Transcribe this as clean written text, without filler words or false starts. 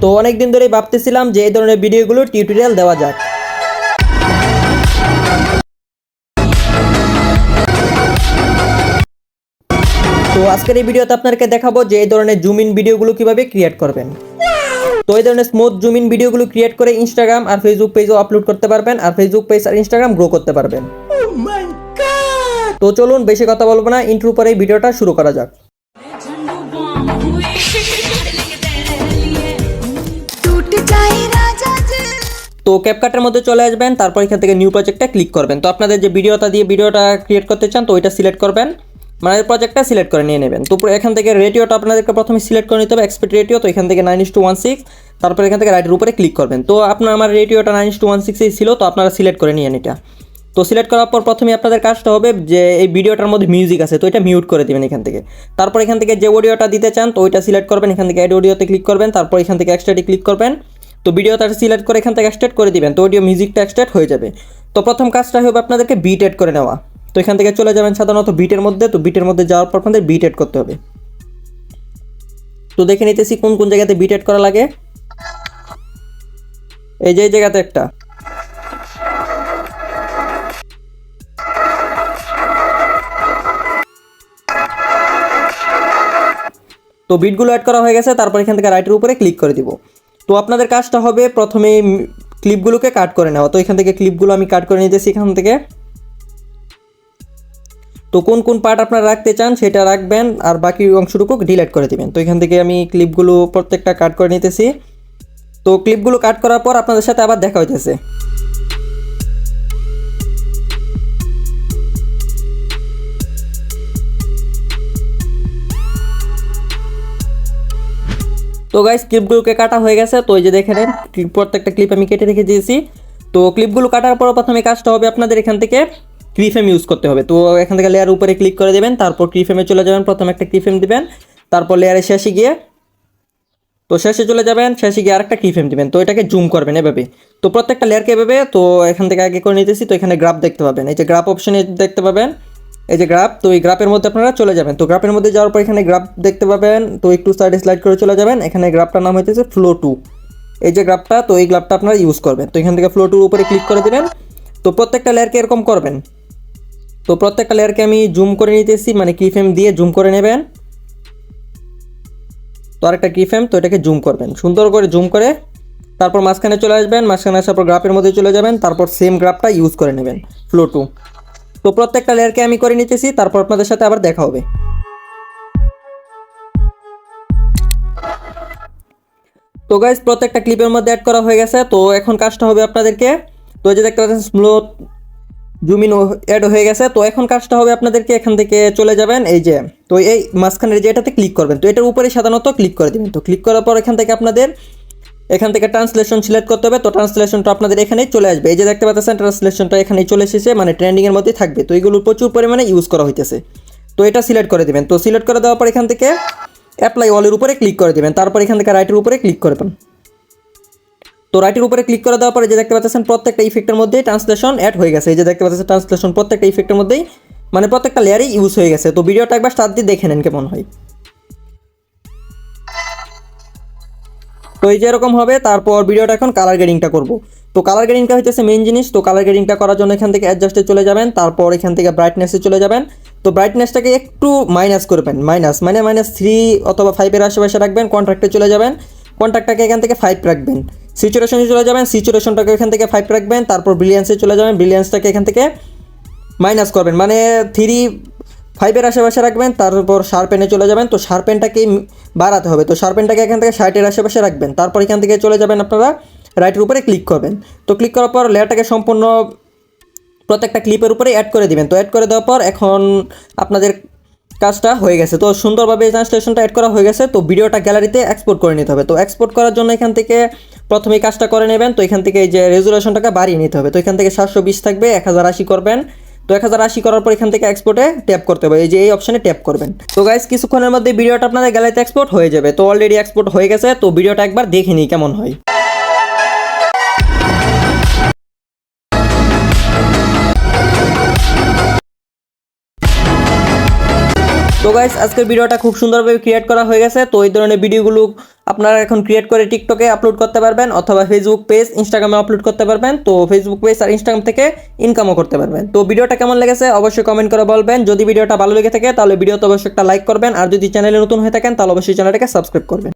তো অনেক দিন ধরেই ভাবতেছিলাম যে এই ধরনের ভিডিওগুলো টিউটোরিয়াল দেওয়া যাক। তো আজকের এই ভিডিওতে আপনাদেরকে দেখাবো যে এই ধরনের জুম ইন ভিডিওগুলো কিভাবে ক্রিয়েট করবেন। তো এই ধরনের স্মুথ জুম ইন ভিডিওগুলো ক্রিয়েট করে ইনস্টাগ্রাম আর ফেসবুক পেজও আপলোড করতে পারবেন, আর ফেসবুক পেজ আর ইনস্টাগ্রাম গ্রো করতে পারবেন। তো চলুন বেশি কথা বলবো না, ইন্ট্রো পরে এই ভিডিওটা শুরু করা যাক। তো ক্যাপকাটের মধ্যে চলে আসবেন, তারপর এখান থেকে নিউ প্রজেক্টে ক্লিক করবেন। তো আপনাদের যে ভিডিওটা দিয়ে ভিডিওটা ক্রিয়েট করতে চান তো ওইটা সিলেক্ট করবেন, মানে প্রজেক্টটা সিলেক্ট করে নিয়ে নেবেন। তো এখান থেকে রেটিওটা আপনাদেরকে প্রথমে সিলেক্ট করে নিতে হবে, এক্সপেক্ট রেটিও। তো এখান থেকে 9:16, তারপর এখান থেকে রাইটের উপরে ক্লিক করবেন। তো আমার রেটিওটা 9:16 ছিল, তো আপনারা সিলেক্ট করে নিয়ে এটা। তো সিলেক্ট করার পর প্রথমে আপনাদের কাজটা হবে যে এই ভিডিওটার মধ্যে মিউজিক আছে তো এটা মিউট করে দেবেন এখান থেকে। তারপর এখান থেকে যে অডিওটা দিতে চান তো ওইটা সিলেক্ট করবেন, এখান থেকে অ্যাড অডিওতে ক্লিক করবেন, তারপর এখান থেকে এক্সট্রাটে ক্লিক করবেন। তো ভিডিওটা সিলেক্ট করে এখান থেকে এক্সট্রাক্ট করে দিবেন, তো অডিও মিউজিকটা এক্সট্রাক্ট হয়ে যাবে। তো প্রথম কাজটা হবে আপনাদেরকে বিট এড করে নেওয়া। তো এখান থেকে চলে যাবেন সাধারণত বিটের মধ্যে, তো বিটের মধ্যে যাওয়ার পর আপনাদের বিট এড করতে হবে। তো দেখে নিতেছি কোন কোন জায়গাতে বিট এড করা লাগে। এই যে এই জায়গাতে একটা, তো বিটগুলো অ্যাড করা হয়ে গেছে। তারপর এখান থেকে রাইটের উপরে ক্লিক করে দিব। তো আপনাদের কাজটা হবে প্রথমে ক্লিপগুলোকে কাট করে নেওয়া। তো এখান থেকে ক্লিপগুলো আমি কাট করে নিতেছি এখান থেকে। তো কোন কোন পার্ট আপনারা রাখতে চান সেটা রাখবেন, আর বাকি অংশটুকু ডিলিট করে দিবেন। তো এখান থেকে আমি ক্লিপগুলো প্রত্যেকটা কাট করে নিতেছি। তো ক্লিপগুলো কাট করার পর আপনাদের সাথে আবার দেখা হইতেছে। তো গাইস ক্লিপগুলোকে কাটা হয়ে গেছে। তো এই যে দেখে নেন প্রত্যেকটা ক্লিপ আমি কেটে রেখে দিয়েছি। তো ক্লিপগুলো কাটার পর প্রথমে কাজটা হবে আপনাদের এখান থেকে কিফ্রেম ইউজ করতে হবে। তো এখান থেকে লেয়ার উপরে ক্লিক করে দেবেন, তারপর কিফ্রেমে চলে যাবেন, প্রথমে একটা কিফ্রেম দিবেন, তারপর লেয়ারে শেষে গিয়ে তো শেষে চলে যাবেন, শেষে গিয়ে আরেকটা কিফ্রেম দিবেন। তো এটাকে জুম করবেন এভাবে। তো প্রত্যেকটা লেয়ারকে এভাবে তো এখান থেকে আগে করে নিতেছি। তো এখানে গ্রাফ দেখতে পাবেন, এই যে গ্রাফ অপশনে দেখতে পাবেন, এই যে গ্রাফ। তো এই গ্রাফের মধ্যে আপনারা চলে যাবেন। তো গ্রাফের মধ্যে যাওয়ার পর এখানে গ্রাফ দেখতে পাবেন, তো একটু সাইডে স্লাইড করে চলে যাবেন। এখানে গ্রাফটার নাম হইতেছে ফ্লো 2, এই যে গ্রাফটা। তো এই গ্রাফটা আপনারা ইউজ করবেন। তো এখান থেকে ফ্লো 2 উপরে ক্লিক করে দেবেন। তো প্রত্যেকটা লেয়ারকে এরকম করবেন। তো প্রত্যেকটা লেয়ারকে আমি জুম করে নিতেছি, মানে কিফ্রেম দিয়ে জুম করে নেবেন। তো আরেকটা কিফ্রেম, তো এটাকে জুম করবেন, সুন্দর করে জুম করে তারপর মাঝখানে চলে আসবেন। মাঝখানে আসার পর গ্রাফের মধ্যে চলে যাবেন, তারপর সেম গ্রাফটা ইউজ করে নেবেন ফ্লো 2। তো প্রত্যেকটা লেয়ারকে আমি করে নিতেছি, তারপর আপনাদের সাথে আবার দেখা হবে। তো গাইস প্রত্যেকটা ক্লিপের মধ্যে অ্যাড করা হয়ে গেছে। তো এখন কাজটা হবে আপনাদেরকে, তো এই যে দেখতে পাচ্ছেন স্মুথ জুম ইন অ্যাড হয়ে গেছে। তো এখন কাজটা হবে আপনাদেরকে এখান থেকে চলে যাবেন, এই যে তো এই মাঝখানের যে এটাতে ক্লিক করবেন। তো এটার উপরে সাধারণত ক্লিক করে দেবেন। তো ক্লিক করার পর এখান থেকে আপনাদের এখান থেকে ট্রান্সলেশন সিলেক্ট করতে হবে। তো ট্রান্সলেশনটা আপনাদের এখানেই চলে আসবে, এই যে দেখতে পাচ্ছেন ট্রান্সলেশনটা এখানেই চলে এসেছে, মানে ট্রেন্ডিংয়ের মধ্যেই থাকবে। তো এগুলো প্রচুর পরিমাণে ইউজ করা হইতেছে। তো এটা সিলেক্ট করে দেবেন। তো সিলেক্ট করে দেওয়ার পর এখান থেকে অ্যাপ্লাই অলের উপরে ক্লিক করে দেবেন, তারপর এখান থেকে রাইটের উপরে ক্লিক করবেন। তো রাইটের উপরে ক্লিক করে দেওয়ার পরে যে দেখতে পাচ্ছেন প্রত্যেকটা ইফেক্টের মধ্যেই ট্রান্সলেশন অ্যাড হয়ে গেছে। এই যে দেখতে পাচ্ছেন ট্রান্সলেশন প্রত্যেকটা ইফেক্টের মধ্যেই, মানে প্রত্যেকটা লেয়ারেই ইউজ হয়ে গেছে। তো ভিডিওটা একবার স্টার্ট দিয়ে দেখে নেন কেমন হয়। তো এই যে এরকম হবে। তারপর ভিডিওটা এখন কালার গ্রেডিংটা করব। তো কালার গ্রেডিংটা হইতেছে মেইন জিনিস। তো কালার গ্রেডিংটা করার জন্য এখান থেকে অ্যাডজাস্টে চলে যাবেন, তারপর এখান থেকে ব্রাইটনেসে চলে যাবেন। তো ব্রাইটনেসটাকে একটু মাইনাস করবেন, -3 অথবা 5-এর আশেপাশে রাখবেন। কন্ট্রাক্টে চলে যাবেন, কন্ট্রাক্টটাকে এখান থেকে 5 রাখবেন। স্যাচুরেশনে চলে যাবেন, স্যাচুরেশনটাকে এখান থেকে 5 রাখবেন। তারপর ব্রিলিয়ান্সে চলে যাবেন, ব্রিলিয়ান্সটাকে এখান থেকে মাইনাস করবেন, মানে 3-5-এর আশেপাশে রাখবেন। তারপর শার্পেনে চলে যাবেন, তো শার্পেনটাকে বাড়াতে হবে। তো শার্পেনটাকে এখান থেকে 60-এর আশেপাশে রাখবেন। তারপর এখান থেকে চলে যাবেন আপনারা রাইটের উপরে ক্লিক করবেন। তো ক্লিক করার পর লেয়ারটাকে সম্পূর্ণ প্রত্যেকটা ক্লিপের উপরে অ্যাড করে দিবেন। তো অ্যাড করে দেওয়ার পর এখন আপনাদের কাজটা হয়ে গেছে। তো সুন্দরভাবে ট্রান্সলেশনটা অ্যাড করা হয়ে গেছে। তো ভিডিওটা গ্যালারিতে এক্সপোর্ট করে নিতে হবে। তো এক্সপোর্ট করার জন্য এখান থেকে প্রথমেই কাজটা করে নেবেন। তো এখান থেকে এই যে রেজুলেশনটাকে বাড়িয়ে নিতে হবে। তো এখান থেকে 720 থাকবে, 1080 করবেন। তো 1080 করার পর এখান থেকে এক্সপোর্টে ট্যাপ করতে হবে, এই যে এই অপশনে ট্যাপ করবেন। তো গাইস কিছুক্ষণের মধ্যে ভিডিওটা আপনাদের গ্যালারিতে এক্সপোর্ট হয়ে যাবে। তো অলরেডি এক্সপোর্ট হয়ে গেছে। তো ভিডিওটা একবার দেখে নিই কেমন হয়। তো গাইস আজকের ভিডিওটা খুব সুন্দরভাবে ক্রিয়েট করা হয়ে গেছে। তো এই ধরনের ভিডিওগুলো আপনারা এখন ক্রিয়েট করে টিকটকে আপলোড করতে পারবেন অথবা ফেসবুক পেজ ইনস্টাগ্রামে আপলোড করতে পারবেন। তো ফেসবুক পেজ আর ইনস্টাগ্রাম থেকে ইনকামও করতে পারবেন। তো ভিডিওটা কেমন লেগেছে অবশ্যই কমেন্ট করে বলবেন। যদি ভিডিওটা ভালো লেগে থাকে তাহলে ভিডিওতে অবশ্যই একটা লাইক করবেন, আর যদি চ্যানেলে নতুন হয়ে থাকেন তাহলে অবশ্যই চ্যানেলটাকে সাবস্ক্রাইব করবেন।